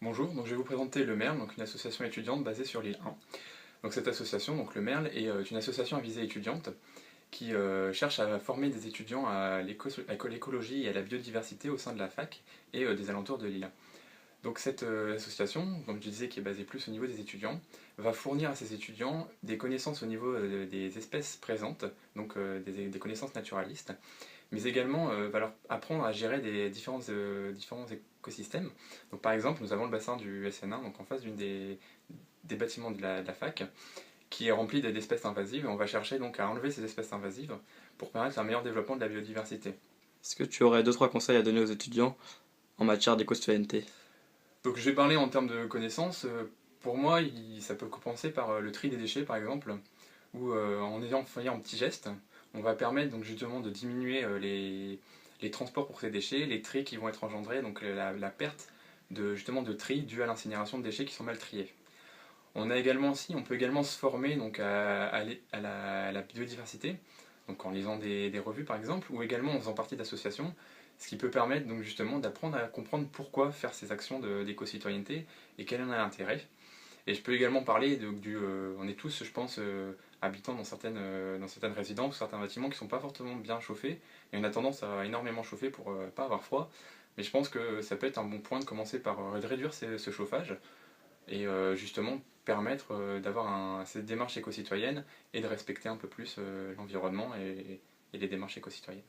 Bonjour, donc je vais vous présenter le MERL, donc une association étudiante basée sur l'île 1. Donc cette association, donc le MERL, est une association à visée étudiante qui cherche à former des étudiants à l'écologie et à la biodiversité au sein de la fac et des alentours de l'île. Donc cette association, comme je disais, qui est basée plus au niveau des étudiants, va fournir à ces étudiants des connaissances au niveau des espèces présentes, donc des connaissances naturalistes, mais également va leur apprendre à gérer différents écosystèmes. Donc, par exemple, nous avons le bassin du SN1, donc en face des bâtiments de la fac, qui est rempli d'espèces invasives, et on va chercher donc à enlever ces espèces invasives pour permettre un meilleur développement de la biodiversité. Est-ce que tu aurais deux trois conseils à donner aux étudiants en matière d'éco-citoyenneté? Donc je vais parler en termes de connaissances. Pour moi, ça peut commencer par le tri des déchets, par exemple, où en faisant un petit geste, on va permettre donc justement de diminuer les transports pour ces déchets, les tris qui vont être engendrés, donc la perte justement de tri due à l'incinération de déchets qui sont mal triés. On peut également se former donc à la biodiversité, donc en lisant des revues par exemple, ou également en faisant partie d'associations, ce qui peut permettre donc justement d'apprendre à comprendre pourquoi faire ces actions d'éco-citoyenneté et quel en est l'intérêt. Et je peux également parler on est tous, je pense, habitants dans certaines résidences ou certains bâtiments qui ne sont pas fortement bien chauffés, et on a tendance à énormément chauffer pour ne pas avoir froid. Mais je pense que ça peut être un bon point de commencer par de réduire ce chauffage et justement permettre d'avoir cette démarche éco-citoyenne et de respecter un peu plus l'environnement et les démarches éco-citoyennes.